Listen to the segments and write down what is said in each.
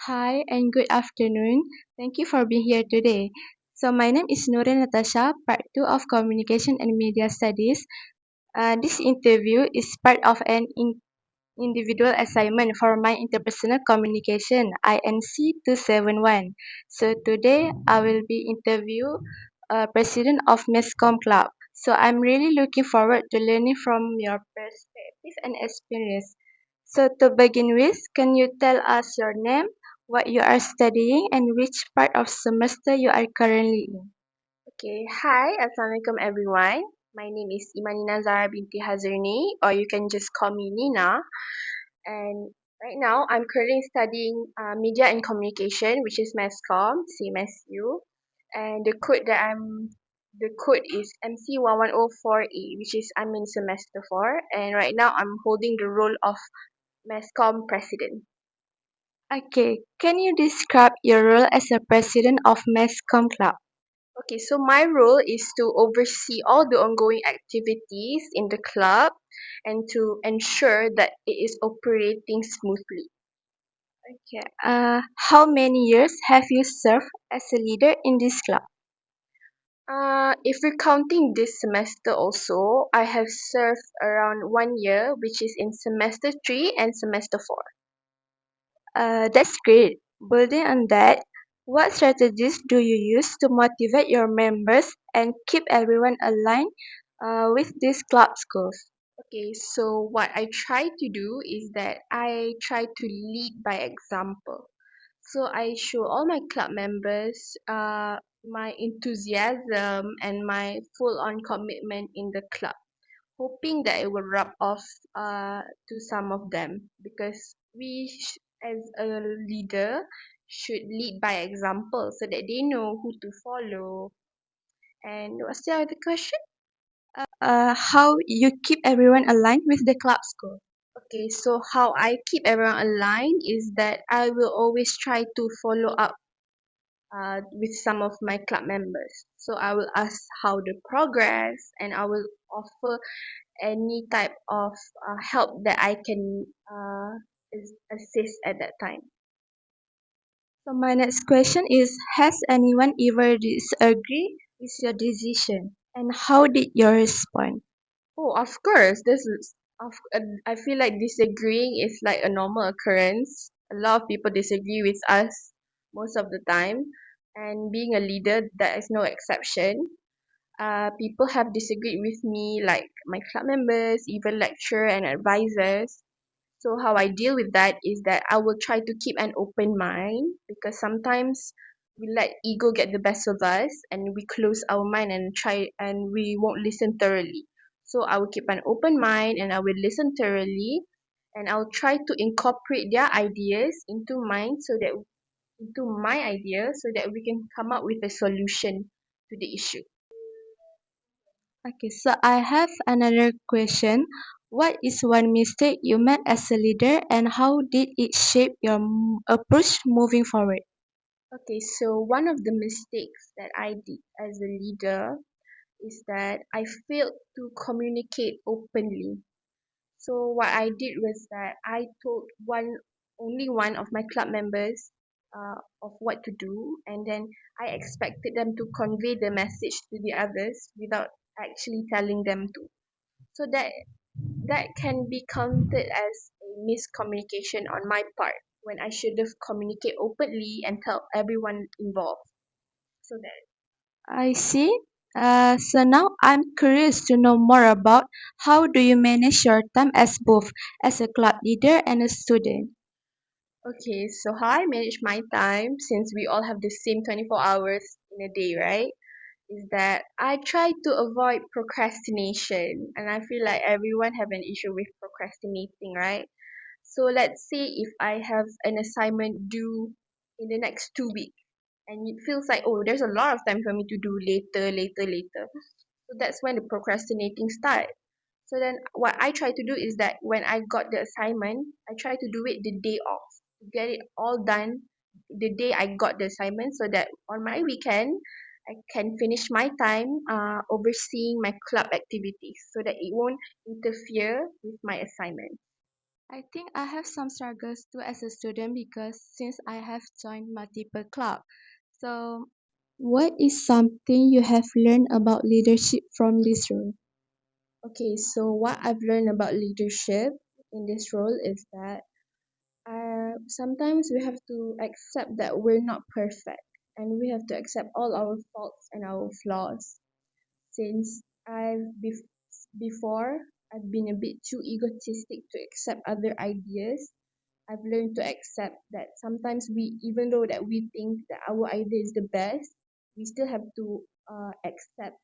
Hi and good afternoon. Thank you for being here today. So my name is Nureen Natasha, Part 2 of Communication and Media Studies. This interview is part of an individual assignment for my interpersonal communication, INC271. So today I will be interview president of MESCOM Club. So I'm really looking forward to learning from your perspective and experience. So to begin with, can you tell us your name, what you are studying, and which part of semester you are currently in? Okay, hi, Assalamualaikum everyone. My name is Imanina Zara binti Hazirni, or you can just call me Nina. And right now, I'm currently studying Media and Communication, which is MESCOM, same as you. And the code is MC1104A, which is I'm in semester 4. And right now, I'm holding the role of MESCOM president. Okay, can you describe your role as a president of MESCOM Club? Okay, so my role is to oversee all the ongoing activities in the club and to ensure that it is operating smoothly. Okay. How many years have you served as a leader in this club? If we're counting this semester also, I have served around 1 year, which is in semester 3 and semester 4. That's great. Building on that, what strategies do you use to motivate your members and keep everyone aligned with these club goals? Okay, so what I try to do is that I try to lead by example. So I show all my club members my enthusiasm and my full on commitment in the club, hoping that it will rub off to some of them because as a leader, should lead by example so that they know who to follow. And what's the other question? How you keep everyone aligned with the club goal? Okay, so how I keep everyone aligned is that I will always try to follow up with some of my club members. So I will ask how the progress, and I will offer any type of help that I can assist at that time. So my next question is, has anyone ever disagreed with your decision? And how did you respond? Oh, of course, I feel like disagreeing is like a normal occurrence. A lot of people disagree with us most of the time, and being a leader, that is no exception. People have disagreed with me, like my club members, even lecturer and advisors. So how I deal with that is that I will try to keep an open mind because sometimes we let ego get the best of us and we close our mind and try and we won't listen thoroughly. So I will keep an open mind and I will listen thoroughly and I'll try to incorporate their ideas into my idea so that we can come up with a solution to the issue. Okay, so I have another question. What is one mistake you made as a leader and how did it shape your approach moving forward? Okay, so one of the mistakes that I did as a leader is that I failed to communicate openly. So what I did was that I told only one of my club members of what to do, and then I expected them to convey the message to the others without actually telling them to. So that can be counted as a miscommunication on my part when I should have communicated openly and tell everyone involved. So that I see. So now I'm curious to know more about how do you manage your time as both as a club leader and a student? Okay, so how I manage my time, since we all have the same 24 hours in a day, right? Is that I try to avoid procrastination, and I feel like everyone have an issue with procrastinating, right? So let's say if I have an assignment due in the next 2 weeks, and it feels like, oh, there's a lot of time for me to do later. So that's when the procrastinating start. So then what I try to do is that when I got the assignment, I try to do it the day off, to get it all done the day I got the assignment so that on my weekend I can finish my time overseeing my club activities so that it won't interfere with my assignment. I think I have some struggles too as a student because since I have joined multiple clubs. So, what is something you have learned about leadership from this role? Okay, so what I've learned about leadership in this role is that sometimes we have to accept that we're not perfect and we have to accept all our faults and our flaws. Since before I've been a bit too egotistic to accept other ideas, I've learned to accept that sometimes even though that we think that our idea is the best, we still have to accept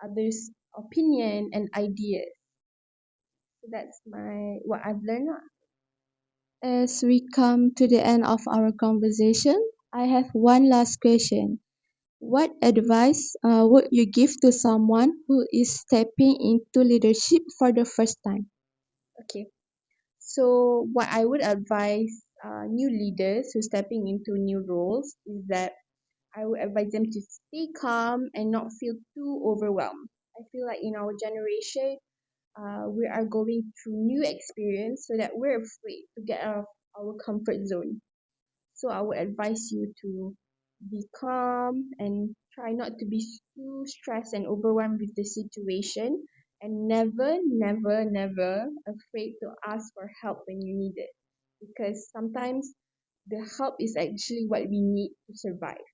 others' opinion and ideas. So that's what I've learned. As we come to the end of our conversation, I have one last question. What advice would you give to someone who is stepping into leadership for the first time? Okay. So what I would advise new leaders who stepping into new roles is that I would advise them to stay calm and not feel too overwhelmed. I feel like in our generation, we are going through new experience so that we're afraid to get out of our comfort zone. So I would advise you to be calm and try not to be too stressed and overwhelmed with the situation, and never, never, never afraid to ask for help when you need it, because sometimes the help is actually what we need to survive.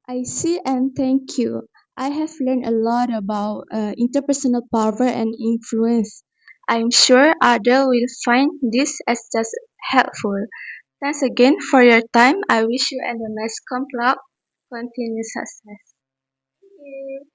I see and thank you. I have learned a lot about interpersonal power and influence. I'm sure others will find this as just helpful. Thanks again for your time. I wish you and the Mass Club continued success. Thank you.